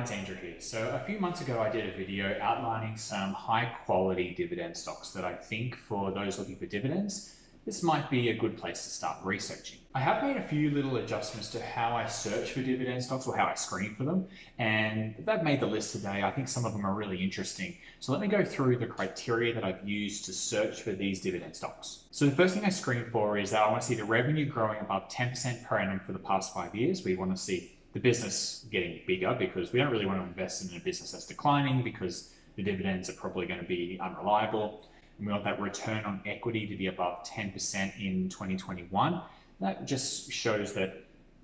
It's Andrew here. So a few months ago, I did a video outlining some high quality dividend stocks that I think for those looking for dividends, this might be a good place to start researching. I have made a few little adjustments to how I search for dividend stocks or how I screen for them, and they've made the list today. I think some of them are really interesting. So let me go through the criteria that I've used to search for these dividend stocks. So the first thing I screen for is that I want to see the revenue growing above 10% per annum for the past 5 years. We want to see the business getting bigger because we don't really want to invest in a business that's declining because the dividends are probably going to be unreliable. And we want that return on equity to be above 10% in 2021. That just shows that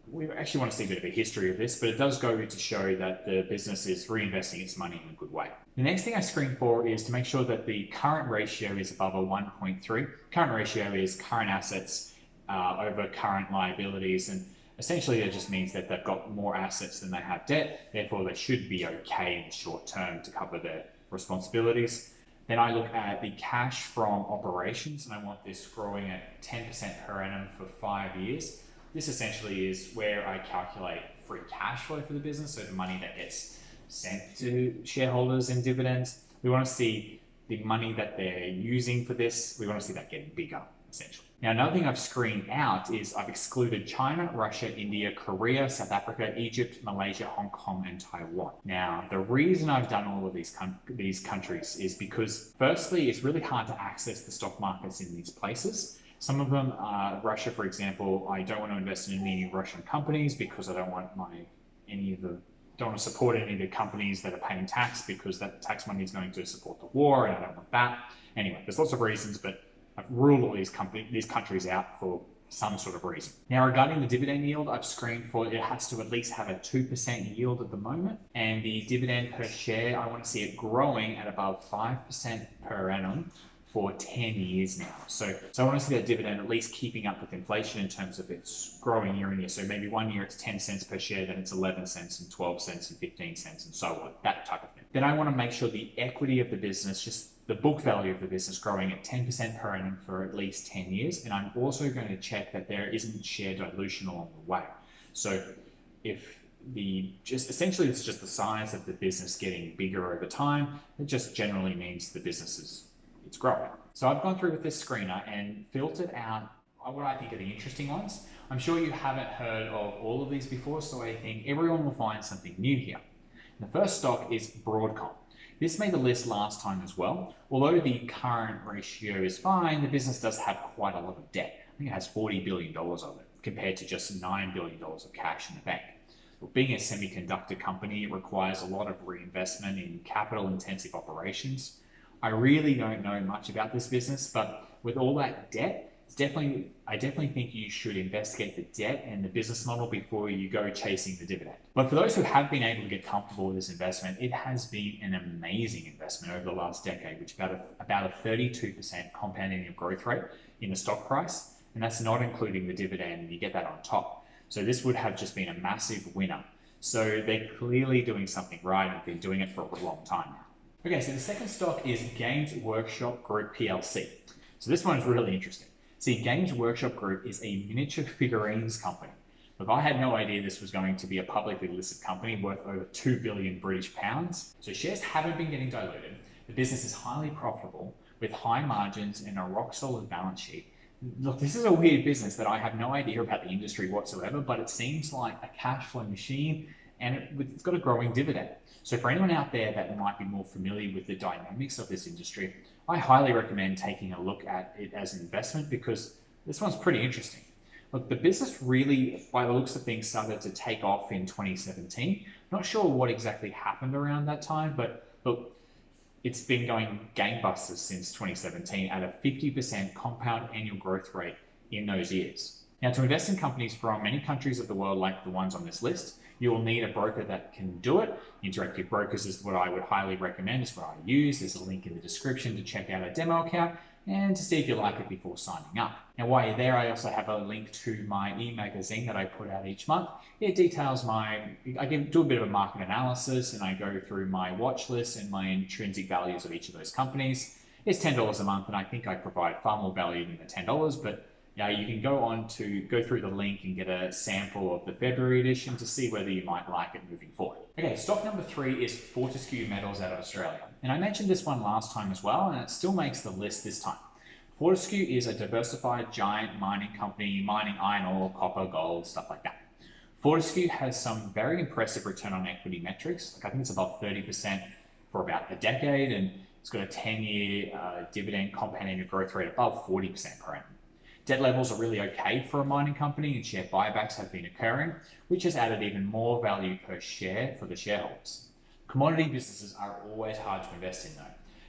we actually want to see a bit of a history of this, but it does go to show that the business is reinvesting its money in a good way. The next thing I screen for is to make sure that the current ratio is above a 1.3. Current ratio is current assets over current liabilities, and essentially it just means that they've got more assets than they have debt, therefore they should be okay in the short term to cover their responsibilities. Then I look at the cash from operations, and I want this growing at 10% per annum for 5 years. This essentially is where I calculate free cash flow for the business, so the money that gets sent to shareholders in dividends. We want to see the money that they're using for this, we want to see that getting bigger, essentially. Now, another thing I've screened out is I've excluded China, Russia, India, Korea, South Africa, Egypt, Malaysia, Hong Kong, and Taiwan. Now, the reason I've done all of these countries is because, firstly, it's really hard to access the stock markets in these places. Some of them are Russia, for example. I don't want to invest in any Russian companies because I don't want don't want to support any of the companies that are paying tax because that tax money is going to support the war, and I don't want that. Anyway, there's lots of reasons, but I've ruled all these countries out for some sort of reason. Now, regarding the dividend yield, I've screened for it has to at least have a 2% yield at the moment. And the dividend per share, I want to see it growing at above 5% per annum for 10 years now. So I want to see that dividend at least keeping up with inflation in terms of its growing year on year. So maybe 1 year it's 10 cents per share, then it's 11 cents and 12 cents and 15 cents and so on, that type of thing. Then I want to make sure the equity of the business, just the book value of the business, growing at 10% per annum for at least 10 years. And I'm also going to check that there isn't share dilution along the way. So if essentially it's just the size of the business getting bigger over time, it just generally means the business it's growing. So I've gone through with this screener and filtered out what I think are the interesting ones. I'm sure you haven't heard of all of these before, so I think everyone will find something new here. The first stock is Broadcom. This made the list last time as well. Although the current ratio is fine, the business does have quite a lot of debt. I think it has $40 billion of it compared to just $9 billion of cash in the bank. Well, being a semiconductor company, it requires a lot of reinvestment in capital intensive operations. I really don't know much about this business, but with all that debt, I definitely think you should investigate the debt and the business model before you go chasing the dividend. But for those who have been able to get comfortable with this investment, it has been an amazing investment over the last decade, which about a 32% compound annual growth rate in the stock price. And that's not including the dividend, you get that on top. So this would have just been a massive winner. So they're clearly doing something right and been doing it for a long time now. Okay, so the second stock is Games Workshop Group PLC. So this one is really interesting. See, Games Workshop Group is a miniature figurines company. Look, I had no idea this was going to be a publicly listed company worth over 2 billion British pounds. So shares haven't been getting diluted. The business is highly profitable with high margins and a rock solid balance sheet. Look, this is a weird business that I have no idea about the industry whatsoever, but it seems like a cash flow machine, and it's got a growing dividend. So for anyone out there that might be more familiar with the dynamics of this industry, I highly recommend taking a look at it as an investment because this one's pretty interesting. Look, the business really, by the looks of things, started to take off in 2017. Not sure what exactly happened around that time, but look, it's been going gangbusters since 2017 at a 50% compound annual growth rate in those years. Now, to invest in companies from many countries of the world like the ones on this list, you will need a broker that can do it. Interactive Brokers is what I would highly recommend. It's what I use. There's a link in the description to check out a demo account and to see if you like it before signing up. Now, while you're there, I also have a link to my e-magazine that I put out each month. It details I do a bit of a market analysis and I go through my watch list and my intrinsic values of each of those companies. It's $10 a month, and I think I provide far more value than the $10, but Now you can go through the link and get a sample of the February edition to see whether you might like it moving forward. Okay, stock number 3 is Fortescue Metals out of Australia. And I mentioned this one last time as well, and it still makes the list this time. Fortescue is a diversified giant mining company, mining iron ore, copper, gold, stuff like that. Fortescue has some very impressive return on equity metrics. I think it's above 30% for about a decade, and it's got a 10-year dividend compound annual growth rate above 40% per annum. Debt levels are really okay for a mining company, and share buybacks have been occurring, which has added even more value per share for the shareholders. Commodity businesses are always hard to invest in though,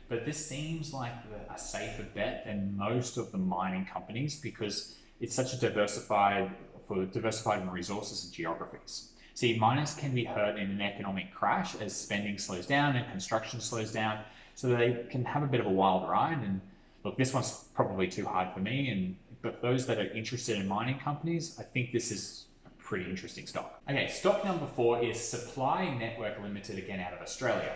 but this seems like a safer bet than most of the mining companies because it's such a diversified in resources and geographies. See, miners can be hurt in an economic crash as spending slows down and construction slows down, so they can have a bit of a wild ride. And look, this one's probably too hard for me, but those that are interested in mining companies, I think this is a pretty interesting stock. Okay, stock number 4 is Supply Network Limited, again out of Australia.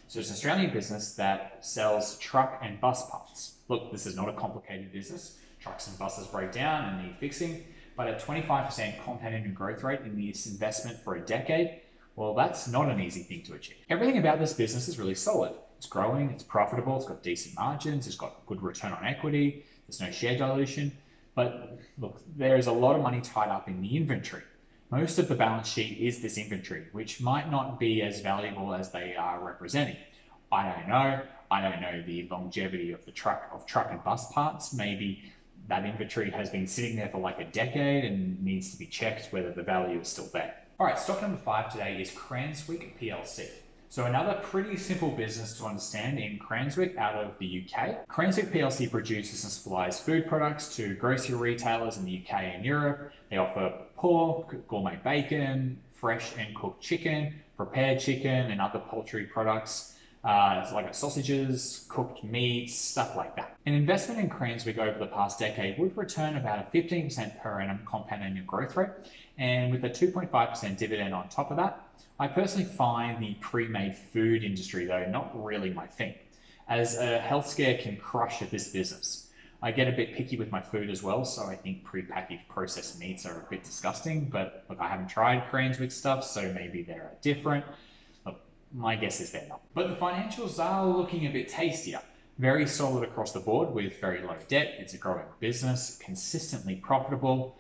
So it's an Australian business that sells truck and bus parts. Look, this is not a complicated business. Trucks and buses break down and need fixing, but at 25% compound annual growth rate in this investment for a decade, well, that's not an easy thing to achieve. Everything about this business is really solid. It's growing, it's profitable, it's got decent margins, it's got good return on equity, there's no share dilution. But look, there is a lot of money tied up in the inventory. Most of the balance sheet is this inventory, which might not be as valuable as they are representing. I don't know. I don't know the longevity of the truck and bus parts. Maybe that inventory has been sitting there for like a decade and needs to be checked whether the value is still there. All right, stock number 5 today is Cranswick PLC. So another pretty simple business to understand in Cranswick out of the UK. Cranswick PLC produces and supplies food products to grocery retailers in the UK and Europe. They offer pork, gourmet bacon, fresh and cooked chicken, prepared chicken and other poultry products, like sausages, cooked meats, stuff like that. An investment in Cranswick over the past decade would return about a 15% per annum compound annual growth rate, and with a 2.5% dividend on top of that. I personally find the pre-made food industry though not really my thing, as a health scare can crush at this business. I get a bit picky with my food as well, so I think pre-packaged processed meats are a bit disgusting, but look, I haven't tried Cranswick stuff, so maybe they're different. Look, my guess is they're not. But the financials are looking a bit tastier. Very solid across the board with very low debt. It's a growing business, consistently profitable.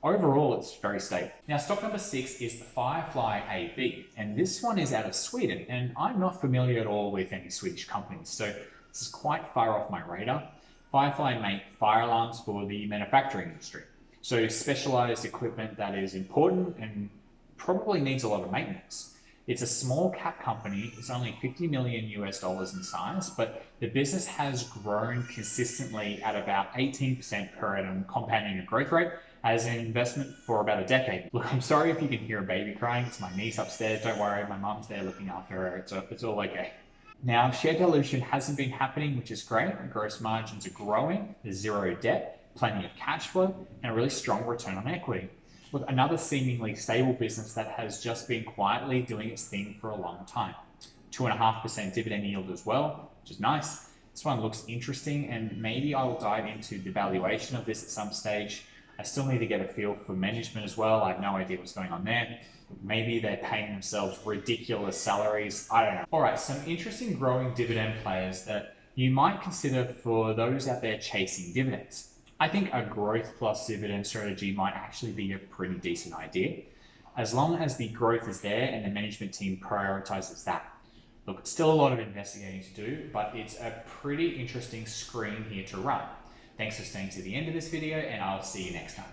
Overall, it's very stable. Now, stock number 6 is the Firefly AB, and this one is out of Sweden, and I'm not familiar at all with any Swedish companies, so this is quite far off my radar. Firefly make fire alarms for the manufacturing industry, so specialized equipment that is important and probably needs a lot of maintenance. It's a small cap company. It's only $50 million in size, but the business has grown consistently at about 18% per annum compound annual growth rate as an investment for about a decade. Look, I'm sorry if you can hear a baby crying. It's my niece upstairs. Don't worry, my mom's there looking after her. It's all okay. Now, share dilution hasn't been happening, which is great. Gross margins are growing. There's zero debt, plenty of cash flow, and a really strong return on equity. Look, another seemingly stable business that has just been quietly doing its thing for a long time. 2.5% dividend yield as well, which is nice. This one looks interesting, and maybe I'll dive into the valuation of this at some stage. I still need to get a feel for management as well. I have no idea what's going on there. Maybe they're paying themselves ridiculous salaries. I don't know. All right, some interesting growing dividend players that you might consider for those out there chasing dividends. I think a growth plus dividend strategy might actually be a pretty decent idea, as long as the growth is there and the management team prioritizes that. Look, it's still a lot of investigating to do, but it's a pretty interesting screen here to run. Thanks for staying to the end of this video, and I'll see you next time.